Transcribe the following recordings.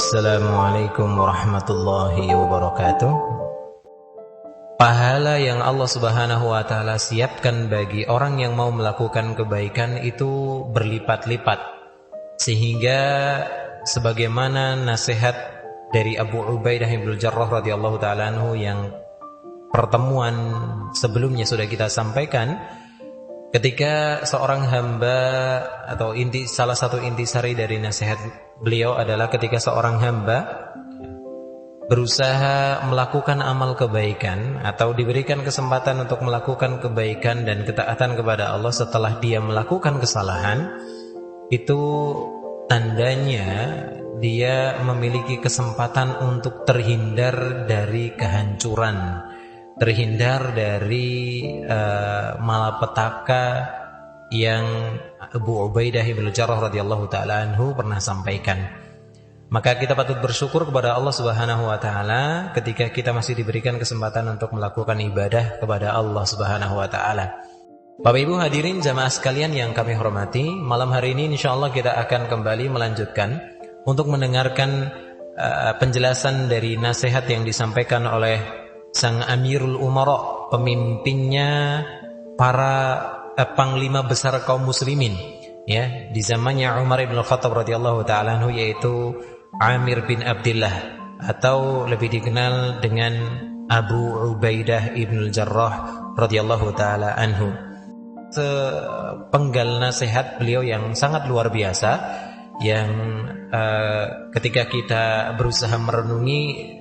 Assalamualaikum warahmatullahi wabarakatuh. Pahala yang Allah Subhanahu wa taala siapkan bagi orang yang mau melakukan kebaikan itu berlipat-lipat. Sehingga sebagaimana nasihat dari Abu Ubaidah bin Jarrah radhiyallahu taala anhu yang pertemuan sebelumnya sudah kita sampaikan, ketika seorang hamba atau salah satu intisari dari nasihat beliau adalah ketika seorang hamba berusaha melakukan amal kebaikan atau diberikan kesempatan untuk melakukan kebaikan dan ketaatan kepada Allah setelah dia melakukan kesalahan, itu tandanya dia memiliki kesempatan untuk terhindar dari kehancuran, terhindar dari malapetaka yang Abu Ubaidah bin Jarrah radhiyallahu taala anhu pernah sampaikan. Maka kita patut bersyukur kepada Allah Subhanahu wa taala ketika kita masih diberikan kesempatan untuk melakukan ibadah kepada Allah Subhanahu wa taala. Bapak Ibu hadirin jamaah sekalian yang kami hormati, malam hari ini insyaallah kita akan kembali melanjutkan untuk mendengarkan penjelasan dari nasihat yang disampaikan oleh Sang Amirul Umara, pemimpinnya para panglima besar kaum muslimin, ya, di zamannya Umar bin Khattab radhiyallahu taala anhu, yaitu Amir bin Abdullah atau lebih dikenal dengan Abu Ubaidah bin Jarrah radhiyallahu taala anhu. Sepenggal nasihat beliau yang sangat luar biasa, yang ketika kita berusaha merenungi,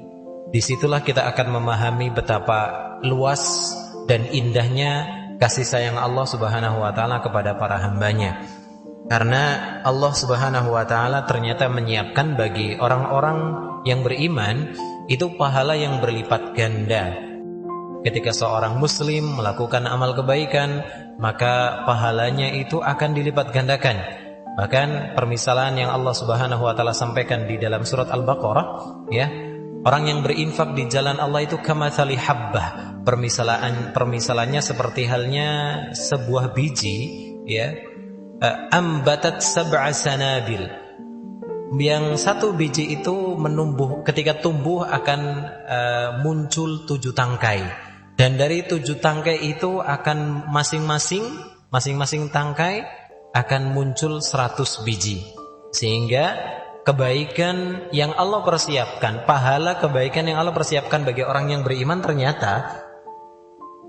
disitulah kita akan memahami betapa luas dan indahnya kasih sayang Allah Subhanahu wa taala kepada para hambanya. Karena Allah Subhanahu wa taala ternyata menyiapkan bagi orang-orang yang beriman itu pahala yang berlipat ganda. Ketika seorang muslim melakukan amal kebaikan, maka pahalanya itu akan dilipat gandakan. Bahkan permisalan yang Allah Subhanahu wa taala sampaikan di dalam surat Al-Baqarah, ya, orang yang berinfak di jalan Allah itu kamatsali habbah. Permisalannya seperti halnya sebuah biji, ya, ambatat sab'a sanabil. Yang satu biji itu menumbuh, ketika tumbuh akan muncul 7 tangkai. Dan dari 7 tangkai itu akan masing-masing tangkai akan muncul 100 biji. Sehingga kebaikan yang Allah persiapkan, pahala kebaikan yang Allah persiapkan bagi orang yang beriman, ternyata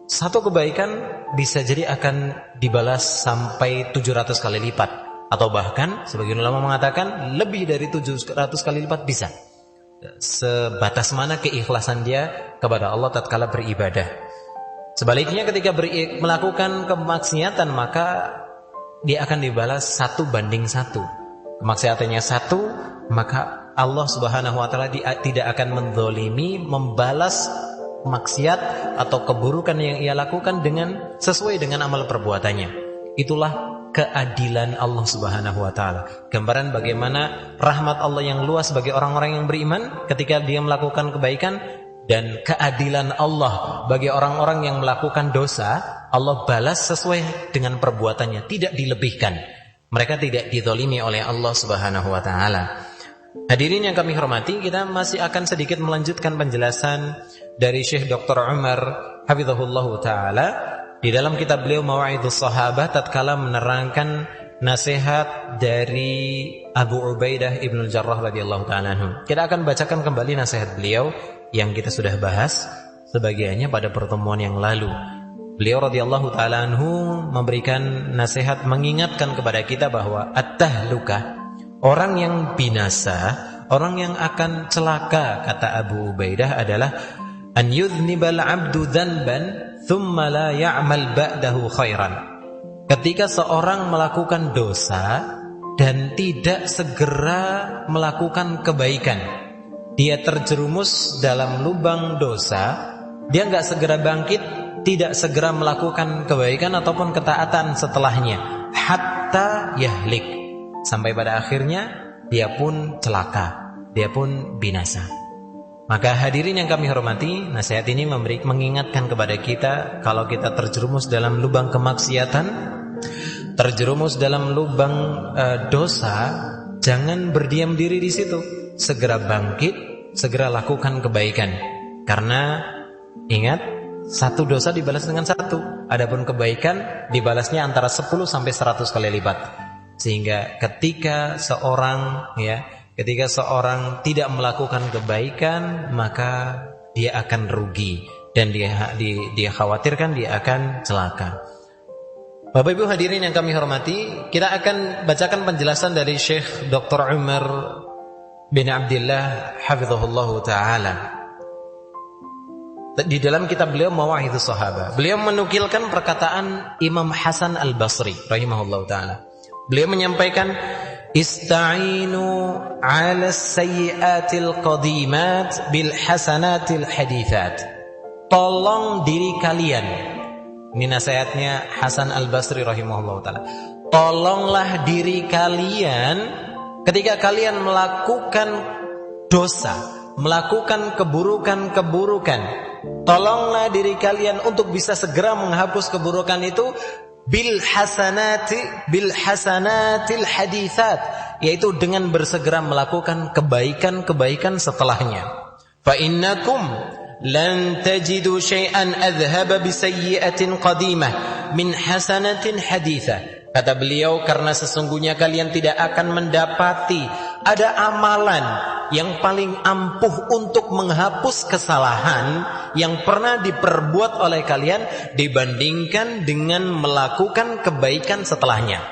satu kebaikan bisa jadi akan dibalas sampai 700 kali lipat, atau bahkan sebagian ulama mengatakan lebih dari 700 kali lipat bisa. Sebatas mana keikhlasan dia kepada Allah tatkala beribadah. Sebaliknya ketika melakukan kemaksiatan, maka dia akan dibalas 1:1. Kemaksiatannya 1, maka Allah Subhanahu wa taala tidak akan menzalimi, membalas maksiat atau keburukan yang ia lakukan dengan sesuai dengan amal perbuatannya. Itulah keadilan Allah Subhanahu wa taala. Gambaran bagaimana rahmat Allah yang luas bagi orang-orang yang beriman ketika dia melakukan kebaikan, dan keadilan Allah bagi orang-orang yang melakukan dosa. Allah balas sesuai dengan perbuatannya, tidak dilebihkan. Mereka tidak dizalimi oleh Allah Subhanahu wa taala. Hadirin yang kami hormati, kita masih akan sedikit melanjutkan penjelasan dari Syekh Dr. Umar hafizahullahu taala di dalam kitab beliau Mawa'idus Sahabah, tatkala menerangkan nasihat dari Abu Ubaidah bin Jarrah radhiyallahu taala anhu. Kita akan bacakan kembali nasihat beliau yang kita sudah bahas sebagiannya pada pertemuan yang lalu. Beliau radhiyallahu taala anhu memberikan nasihat, mengingatkan kepada kita bahwa at-tahlukah, orang yang binasa, orang yang akan celaka, kata Abu Ubaidah, adalah an yudhnibal abdu dhanban thumma la ya'mal ba'dahu khairan. Ketika seorang melakukan dosa dan tidak segera melakukan kebaikan, dia terjerumus dalam lubang dosa, dia enggak segera bangkit, tidak segera melakukan kebaikan ataupun ketaatan setelahnya, hatta yahlik, sampai pada akhirnya dia pun celaka, dia pun binasa. Maka hadirin yang kami hormati, nasihat ini mengingatkan kepada kita, kalau kita terjerumus dalam lubang kemaksiatan, terjerumus dalam lubang dosa, jangan berdiam diri di situ. segera bangkit, segera lakukan kebaikan. Karena ingat, satu dosa dibalas dengan satu, adapun kebaikan dibalasnya antara 10 sampai 100 kali lipat. Sehingga ketika seorang tidak melakukan kebaikan, maka dia akan rugi dan dia khawatirkan dia akan celaka. Bapak Ibu hadirin yang kami hormati, kita akan bacakan penjelasan dari Syekh Dr. Umar bin Abdullah hafizahullah ta'ala di dalam kitab beliau Mawa'idhus Sahabah. Beliau menukilkan perkataan Imam Hasan Al-Basri rahimahullah ta'ala. Beliau menyampaikan, ista'inu 'ala sayyi'atil qadimat bil hasanatil hadithat. Tolong diri kalian. Ini nasihatnya Hasan Al-Basri rahimahullah ta'ala. Tolonglah diri kalian ketika kalian melakukan dosa, melakukan keburukan-keburukan. Tolonglah diri kalian untuk bisa segera menghapus keburukan itu bil hasanatil hadithat, yaitu dengan bersegera melakukan kebaikan-kebaikan setelahnya. Fa innakum lan tajidu syai'an adhhaba bisayyi'atin qadimah min hasanatin hadithah. Kata beliau, karena sesungguhnya kalian tidak akan mendapati ada amalan yang paling ampuh untuk menghapus kesalahan yang pernah diperbuat oleh kalian dibandingkan dengan melakukan kebaikan setelahnya.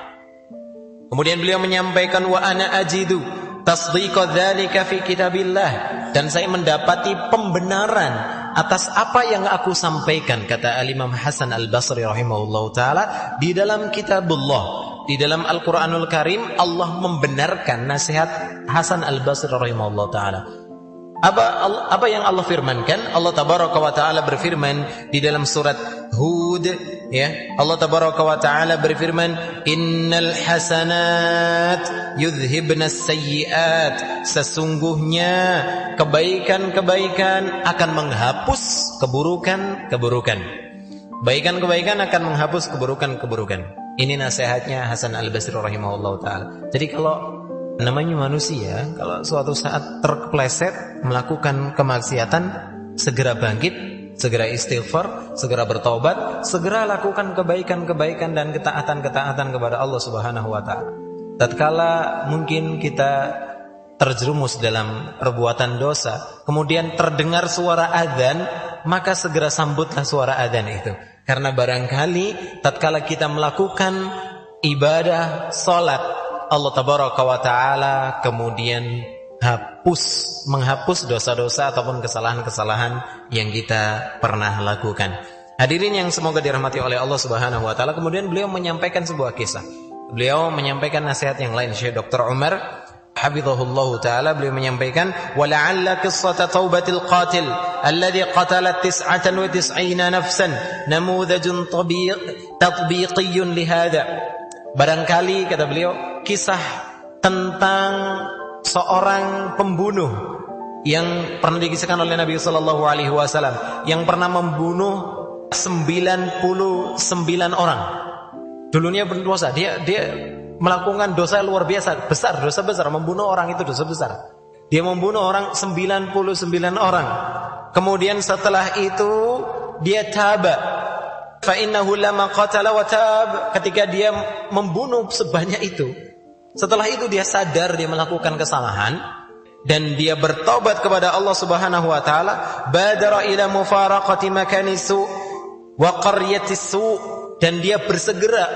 Kemudian beliau menyampaikan, wa ana ajidu tasdiqa dzalika fi kitabillah, dan saya mendapati pembenaran atas apa yang aku sampaikan, kata Al-Imam Hasan Al-Basri rahimahullah ta'ala, di dalam kitabullah, di dalam Al-Quranul Karim. Allah membenarkan nasihat Hasan Al-Basri rahimahullah ta'ala. Apa yang Allah firmankan? Allah tabaraka wa ta'ala berfirman di dalam surat Hud, ya. Allah tabaraka wa ta'ala berfirman, innal hasanat yudhibnas sayyiat. Sesungguhnya kebaikan-kebaikan akan menghapus keburukan-keburukan. Kebaikan-kebaikan akan menghapus keburukan-keburukan. Ini nasihatnya Hasan Al-Basri rahimahullah ta'ala. Jadi kalau namanya manusia, kalau suatu saat terkepleset melakukan kemaksiatan, segera bangkit, segera istighfar, segera bertobat, segera lakukan kebaikan-kebaikan dan ketaatan-ketaatan kepada Allah Subhanahu wa ta'ala. Tatkala mungkin kita terjerumus dalam perbuatan dosa, kemudian terdengar suara adzan, maka segera sambutlah suara adzan itu. Karena barangkali tatkala kita melakukan ibadah salat, Allah tabaraka wa ta'ala kemudian menghapus dosa-dosa ataupun kesalahan-kesalahan yang kita pernah lakukan. Hadirin yang semoga dirahmati oleh Allah Subhanahu wa ta'ala, kemudian beliau menyampaikan sebuah kisah. Beliau menyampaikan nasihat yang lain. Syekh Dr. Umar hafizahullah ta'ala, beliau menyampaikan, wala'alla qissata taubatil qatil alladhi qatalat 99 nafsan namudhajun tatbiqiyyun lihada. Barangkali, kata beliau, kisah tentang seorang pembunuh yang pernah dikisahkan oleh Nabi sallallahu alaihi wasallam yang pernah membunuh 99 orang. Dulunya berdosa, dia melakukan dosa luar biasa, besar, dosa besar, membunuh orang itu dosa besar. Dia membunuh orang 99 orang. Kemudian setelah itu dia taba. Fa innahu lama qatala wa tab, ketika dia membunuh sebanyak itu, setelah itu dia sadar dia melakukan kesalahan dan dia bertobat kepada Allah Subhanahu wa taala, badara ila mufaraqati makani su wa qaryati su, dan dia bersegera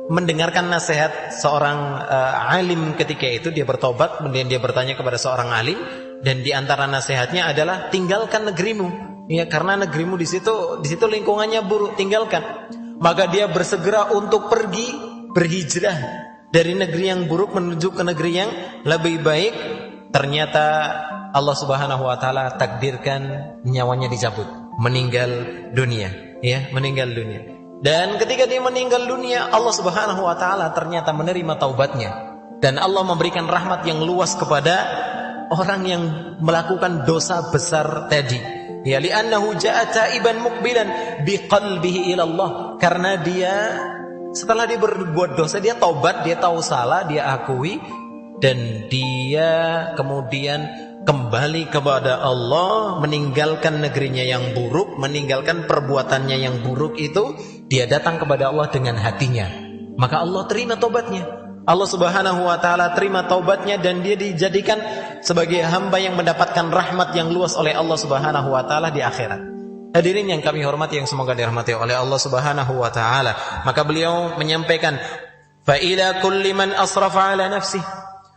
mendengarkan nasihat seorang alim ketika itu. Dia bertobat, kemudian dia bertanya kepada seorang alim, dan di antara nasihatnya adalah tinggalkan negerimu. Ya, karena negerimu di situ lingkungannya buruk, tinggalkan. Maka dia bersegera untuk berhijrah dari negeri yang buruk menuju ke negeri yang lebih baik. Ternyata Allah Subhanahu wa taala takdirkan nyawanya dicabut, meninggal dunia, ya, meninggal dunia. Dan ketika dia meninggal dunia, Allah Subhanahu wa taala ternyata menerima taubatnya, dan Allah memberikan rahmat yang luas kepada orang yang melakukan dosa besar tadi. Ya, li'annahu ja'a taiban muqbilan biqalbihi ila Allah. Karena dia setelah dia berbuat dosa, dia taubat, dia tahu salah, dia akui, dan dia kemudian kembali kepada Allah, meninggalkan negerinya yang buruk, meninggalkan perbuatannya yang buruk itu, dia datang kepada Allah dengan hatinya, maka Allah terima taubatnya. Allah Subhanahu wa taala terima taubatnya dan dia dijadikan sebagai hamba yang mendapatkan rahmat yang luas oleh Allah Subhanahu wa taala di akhirat. Hadirin yang kami hormati, yang semoga dirahmati oleh Allah Subhanahu wa taala, maka beliau menyampaikan, fa ila kulli man asrafa ala nafsihi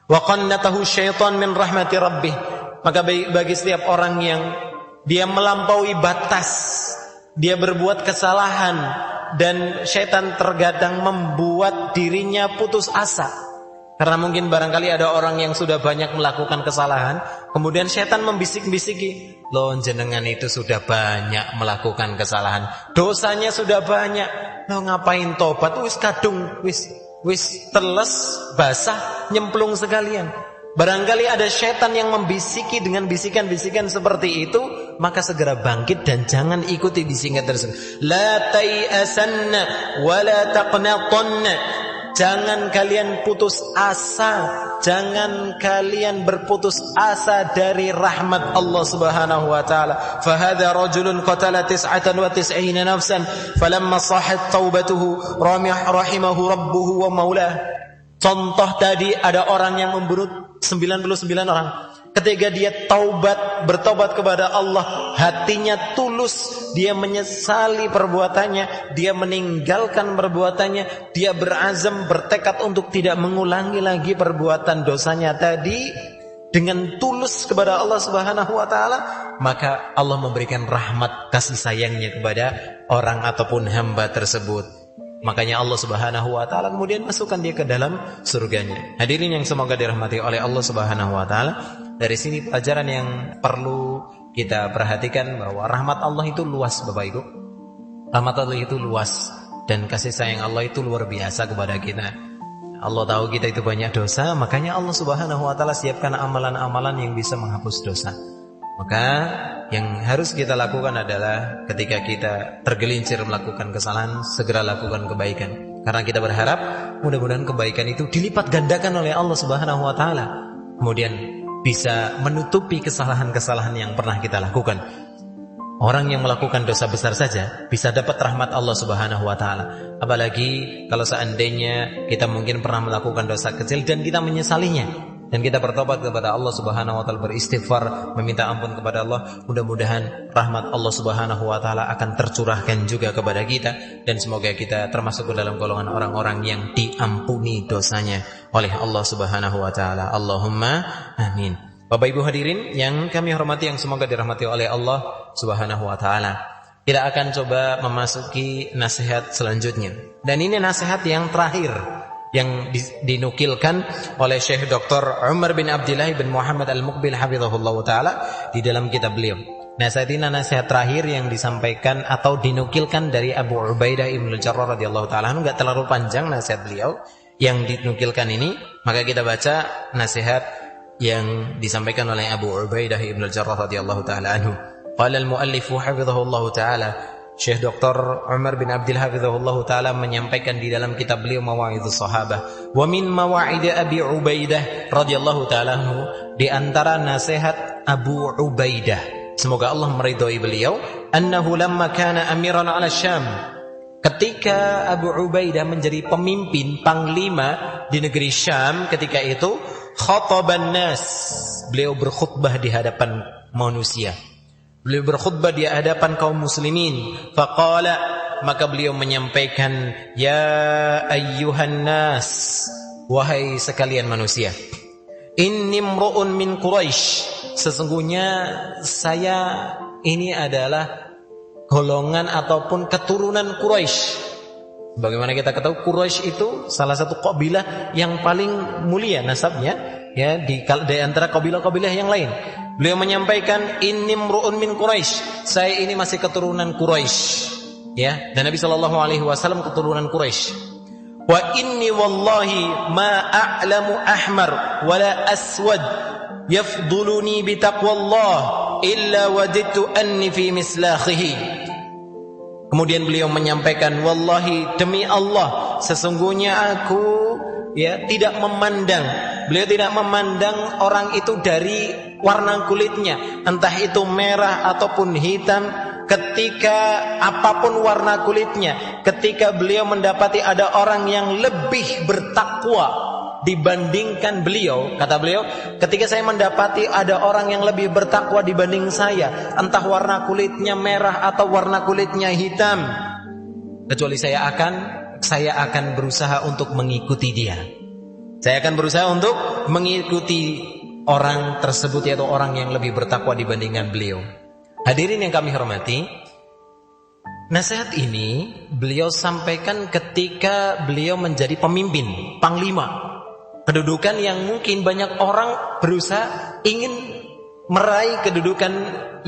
wa qannatahu syaitan min rahmati rabbih, maka bagi setiap orang yang dia melampaui batas, dia berbuat kesalahan, dan syaitan terkadang membuat dirinya putus asa. Karena mungkin barangkali ada orang yang sudah banyak melakukan kesalahan, kemudian syaitan membisik-bisiki, loh jenengan itu sudah banyak melakukan kesalahan, dosanya sudah banyak, loh ngapain tobat, wis kadung, wis teles, basah, nyemplung sekalian. Barangkali ada syaitan yang membisiki dengan bisikan-bisikan seperti itu, maka segera bangkit dan jangan ikuti bisikan tersebut. La tai'asanna wa la taqnatanna. Jangan kalian putus asa, jangan kalian berputus asa dari rahmat Allah Subhanahu wa taala. Fa hadza rajulun qatala 99 nafsan falamma sahat taubatuhu rahimahu rabbuhu wa maulah. Contoh tadi ada orang yang membunuh 99 orang. Ketika dia bertobat kepada Allah, hatinya tulus, dia menyesali perbuatannya, dia meninggalkan perbuatannya, dia berazam, bertekad untuk tidak mengulangi lagi perbuatan dosanya tadi dengan tulus kepada Allah Subhanahu wa taala, maka Allah memberikan rahmat kasih sayangnya kepada orang ataupun hamba tersebut. Makanya Allah Subhanahu wa taala kemudian masukkan dia ke dalam surganya. Hadirin yang semoga dirahmati oleh Allah Subhanahu wa taala, dari sini pelajaran yang perlu kita perhatikan bahwa rahmat Allah itu luas, Bapak Ibu. Rahmat Allah itu luas dan kasih sayang Allah itu luar biasa kepada kita. Allah tahu kita itu banyak dosa, makanya Allah Subhanahu wa taala siapkan amalan-amalan yang bisa menghapus dosa. Maka yang harus kita lakukan adalah ketika kita tergelincir melakukan kesalahan, segera lakukan kebaikan. Karena kita berharap mudah-mudahan kebaikan itu dilipat gandakan oleh Allah Subhanahu wa taala. Kemudian bisa menutupi kesalahan-kesalahan yang pernah kita lakukan. Orang yang melakukan dosa besar saja bisa dapat rahmat Allah Subhanahu wa taala. Apalagi kalau seandainya kita mungkin pernah melakukan dosa kecil dan kita menyesalinya, dan kita bertobat kepada Allah Subhanahu wa taala, beristighfar, meminta ampun kepada Allah, mudah-mudahan rahmat Allah Subhanahu wa taala akan tercurahkan juga kepada kita, dan semoga kita termasuk ke dalam golongan orang-orang yang diampuni dosanya oleh Allah Subhanahu wa taala. Allahumma amin. Bapak Ibu hadirin yang kami hormati, yang semoga dirahmati oleh Allah Subhanahu wa taala, kita akan coba memasuki nasihat selanjutnya. Dan ini nasihat yang terakhir yang dinukilkan oleh Syekh Dr. Umar bin Abdillah bin Muhammad Al-Muqbil hafizahullah ta'ala di dalam kitab beliau. Nasihat ini nasihat terakhir yang disampaikan atau dinukilkan dari Abu Ubaidah Ibn Al-Jarrah radhiyallahu ta'ala. Enggak terlalu panjang nasihat beliau yang dinukilkan ini, maka kita baca nasihat yang disampaikan oleh Abu Ubaidah Ibn Al-Jarrah radhiyallahu ta'ala anhu. Qala al-muallifu hafizahullah ta'ala, Syekh Dr. Umar bin Abdillah hafizahullah ta'ala menyampaikan di dalam kitab beliau Mawa'idhus Sahabah, wa min mawa'id Abi Ubaidah radhiyallahu ta'ala anhu, di antara nasihat Abu Ubaidah, semoga Allah meridhai beliau, annahu lamma kana amiran 'ala Syam, ketika Abu Ubaidah menjadi pemimpin panglima di negeri Syam ketika itu, khataban nas, beliau berkhutbah di hadapan manusia. Beliau berkhutbah di hadapan kaum muslimin. Faqala, maka beliau menyampaikan, ya ayyuhan nas, wahai sekalian manusia, inni imru'un min Quraisy, sesungguhnya saya ini adalah golongan ataupun keturunan Quraisy. Bagaimana kita ketahui Quraisy itu salah satu kabilah yang paling mulia nasabnya, ya, di antara kabilah-kabilah yang lain. Beliau menyampaikan, inni imru'un min Quraisy, saya ini masih keturunan Quraisy, ya, dan Nabi sallallahu alaihi wasallam keturunan Quraisy. Wa inni wallahi ma a'lamu ahmar wala aswad yafduluni bi taqwallah illa wajidtu anni fi mislakhihi. Kemudian beliau menyampaikan, wallahi demi Allah, sesungguhnya aku ya, tidak memandang. Beliau tidak memandang orang itu dari warna kulitnya, entah itu merah ataupun hitam. Ketika apapun warna kulitnya, ketika beliau mendapati ada orang yang lebih bertakwa dibandingkan beliau, kata beliau, ketika saya mendapati ada orang yang lebih bertakwa dibanding saya, entah warna kulitnya merah atau warna kulitnya hitam, kecuali saya akan berusaha untuk mengikuti dia. Saya akan berusaha untuk mengikuti orang tersebut, yaitu orang yang lebih bertakwa dibandingkan beliau. Hadirin yang kami hormati, nasihat ini beliau sampaikan ketika beliau menjadi pemimpin, panglima. Kedudukan yang mungkin banyak orang berusaha ingin meraih kedudukan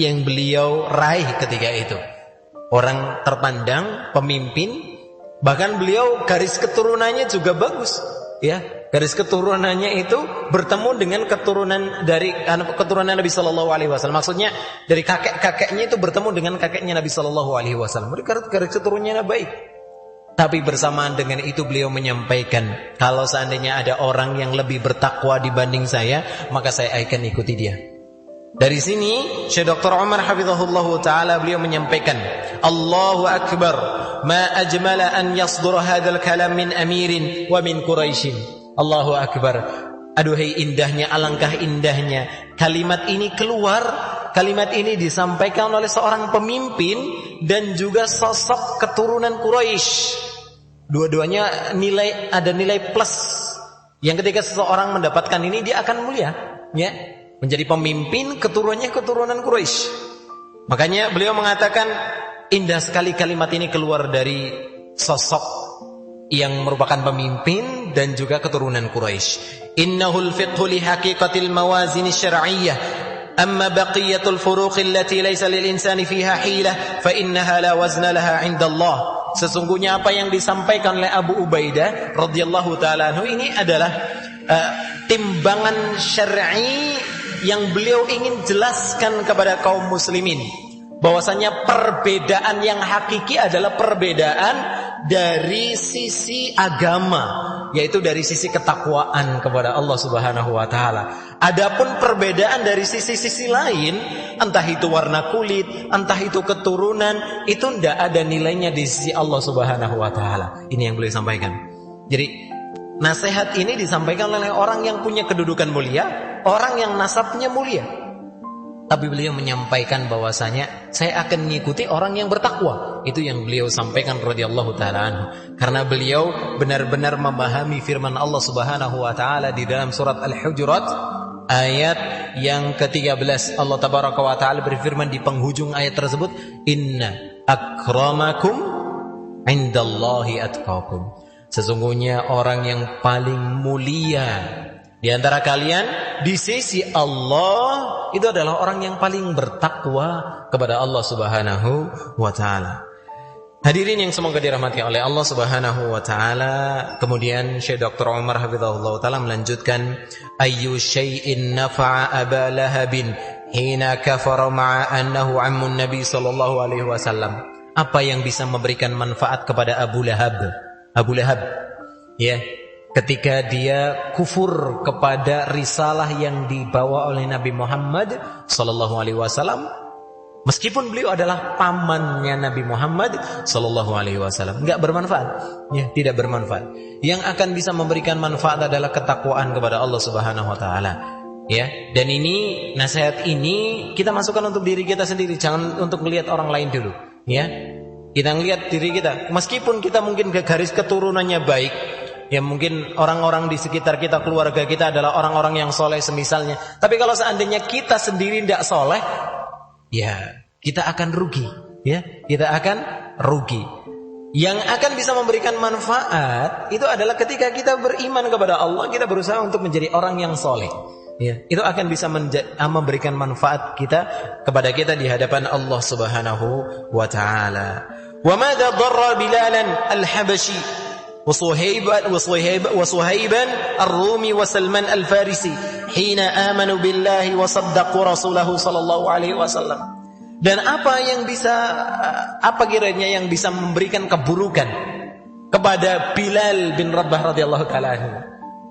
yang beliau raih ketika itu. Orang terpandang, pemimpin, bahkan beliau garis keturunannya juga bagus, ya. Garis keturunannya itu bertemu dengan keturunan dari keturunan Nabi Shallallahu Alaihi Wasallam. Maksudnya dari kakeknya itu bertemu dengan kakeknya Nabi Shallallahu Alaihi Wasallam. Jadi garis keturunannya baik. Tapi bersamaan dengan itu beliau menyampaikan, kalau seandainya ada orang yang lebih bertakwa dibanding saya, maka saya akan ikuti dia. Dari sini Syekh Dr. Umar hafizahullah taala beliau menyampaikan, Allahu akbar, ma ajmala an yasdura hadzal kalam min amirin wa min Quraisyin. Allahu akbar. Aduhai indahnya, alangkah indahnya kalimat ini keluar. Kalimat ini disampaikan oleh seorang pemimpin dan juga sosok keturunan Quraisy. Dua-duanya ada nilai plus. Yang ketika seseorang mendapatkan ini, dia akan mulia, ya. Menjadi pemimpin keturunannya keturunan Quraisy. Makanya beliau mengatakan indah sekali kalimat ini keluar dari sosok yang merupakan pemimpin dan juga keturunan Quraisy. Innahul fiqhu li haqiqatil mawazin syar'iyyah, amma baqiyatul furuq allati laysa lil insani fiha hilah fa innaha la wazna laha 'inda Allah. Sesungguhnya apa yang disampaikan oleh Abu Ubaidah radhiyallahu taala anhu ini adalah timbangan syar'i yang beliau ingin jelaskan kepada kaum muslimin, bahwasanya perbedaan yang hakiki adalah perbedaan dari sisi agama, yaitu dari sisi ketakwaan kepada Allah Subhanahu wa taala. Adapun perbedaan dari sisi-sisi lain, entah itu warna kulit, entah itu keturunan, itu tidak ada nilainya di sisi Allah Subhanahu wa taala. Ini yang beliau sampaikan. Jadi nasihat ini disampaikan oleh orang yang punya kedudukan mulia, orang yang nasabnya mulia. Tapi beliau menyampaikan bahwasanya saya akan mengikuti orang yang bertakwa. Itu yang beliau sampaikan radhiyallahu taala anhu. Karena beliau benar-benar memahami firman Allah Subhanahu wa taala di dalam surat Al-Hujurat ayat yang ke-13. Allah tabaraka wa taala berfirman di penghujung ayat tersebut, "Inna akramakum indallahi atqakum." Sesungguhnya orang yang paling mulia di antara kalian di sisi Allah itu adalah orang yang paling bertakwa kepada Allah Subhanahu wa taala. Hadirin yang semoga dirahmati oleh Allah Subhanahu wa taala. Kemudian Syekh Dr. Umar hafizahullah taala melanjutkan, ayyu syai'in nafa'a Aba Lahabin hina kafara ma'a annahu ammun Nabi sallallahu alaihi wasallam. Apa yang bisa memberikan manfaat kepada Abu Lahab? Abu Lahab, ya, ketika dia kufur kepada risalah yang dibawa oleh Nabi Muhammad sallallahu alaihi wasallam, meskipun beliau adalah pamannya Nabi Muhammad sallallahu alaihi wasallam, enggak bermanfaat, ya, tidak bermanfaat. Yang akan bisa memberikan manfaat adalah ketakwaan kepada Allah Subhanahu wa taala, ya. Dan ini nasihat ini kita masukkan untuk diri kita sendiri, jangan untuk melihat orang lain dulu, ya. Kita melihat diri kita, meskipun kita mungkin garis keturunannya baik, ya, mungkin orang-orang di sekitar kita, keluarga kita adalah orang-orang yang soleh semisalnya. Tapi kalau seandainya kita sendiri tidak soleh, ya kita akan rugi, ya, kita akan rugi. Yang akan bisa memberikan manfaat itu adalah ketika kita beriman kepada Allah, kita berusaha untuk menjadi orang yang soleh, ya, itu akan bisa memberikan manfaat kepada kita di hadapan Allah Subhanahu wa taala. Wa madza darra Bilalan al-Habashi وصهيبا الرومي وسلمان الفارسي حين آمنوا بالله وصدقوا رسوله صلى الله عليه وسلم. Dan apa kiranya yang bisa memberikan keburukan kepada Bilal bin Rabah radhiyallahu taala anhu,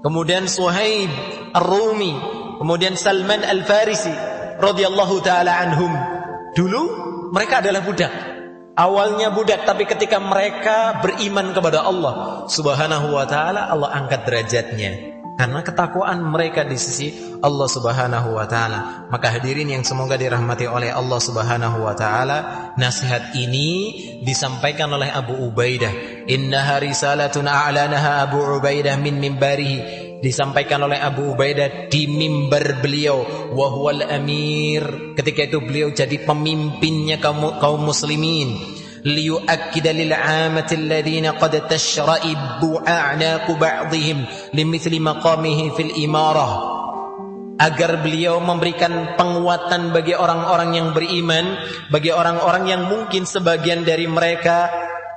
kemudian Suhaib Ar-Rumi, kemudian Salman Al-Farisi radhiyallahu taala anhum. Dulu mereka adalah budak. Awalnya budak, tapi ketika mereka beriman kepada Allah Subhanahu wa taala, Allah angkat derajatnya karena ketakwaan mereka di sisi Allah Subhanahu wa taala. Maka hadirin yang semoga dirahmati oleh Allah Subhanahu wa taala, nasihat ini disampaikan oleh Abu Ubaidah. Innaha risalatun a'lanaha Abu Ubaidah min mimbarihi. Disampaikan oleh Abu Ubaidah di mimbar beliau, wa huwal amir. Ketika itu beliau jadi pemimpinnya kaum muslimin. Liyu'akkida lil 'amati alladhina qad tashra'ibbu a'naqu ba'dihim limithli maqamihi fil imarah. Agar beliau memberikan penguatan bagi orang-orang yang beriman, bagi orang-orang yang mungkin sebagian dari mereka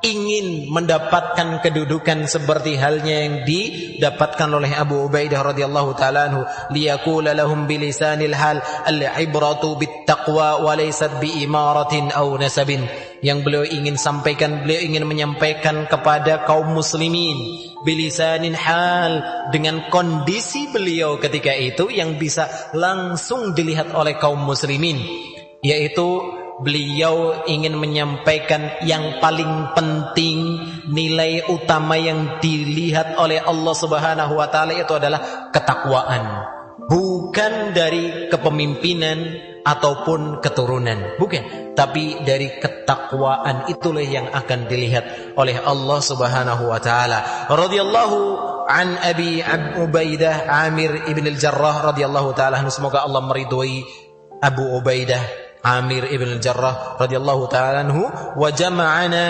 ingin mendapatkan kedudukan seperti halnya yang didapatkan oleh Abu Ubaidah radhiyallahu taala anhu, liyaqula lahum bilisanil hal al-ibratu bittaqwa wa laysat biimaratin aw nasabin. Yang beliau ingin sampaikan, beliau ingin menyampaikan kepada kaum muslimin bilisanin hal, dengan kondisi beliau ketika itu yang bisa langsung dilihat oleh kaum muslimin, yaitu beliau ingin menyampaikan yang paling penting, nilai utama yang dilihat oleh Allah Subhanahu wa taala itu adalah ketakwaan. Bukan dari kepemimpinan ataupun keturunan, bukan, tapi dari ketakwaan itulah yang akan dilihat oleh Allah Subhanahu wa taala. Radhiyallahu an Abi Ubaidah Amir ibn al-Jarrah radhiyallahu taala anhu, semoga Allah meridhoi Abu Ubaidah Amir ibn al-Jarrah radhiyallahu ta'ala anhu, wa jama'ana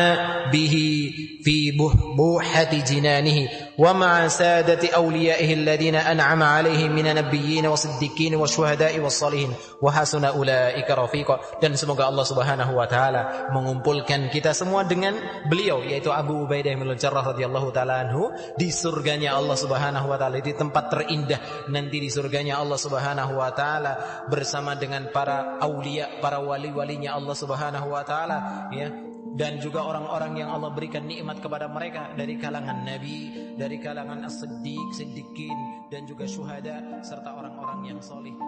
bihi fi buhati jinanihi wa ma'a sadati awliyaihi alladhina an'ama 'alaihim minan nabiyyin wa siddiqin wa syuhada'i was salihin wa hasuna ulaika rafiqa. Dan semoga Allah Subhanahu wa taala mengumpulkan kita semua dengan beliau, yaitu Abu Ubaidah bin al-Jarrah radhiyallahu ta'ala anhu, di surganya Allah Subhanahu wa taala, di tempat terindah nanti di surganya Allah Subhanahu wa taala, bersama dengan para aulia, para wali-walinya Allah Subhanahu wa taala, ya, dan juga orang-orang yang Allah berikan nikmat kepada mereka dari kalangan nabi, dari kalangan as-siddiq, siddiqin, dan juga syuhada serta orang-orang yang salih.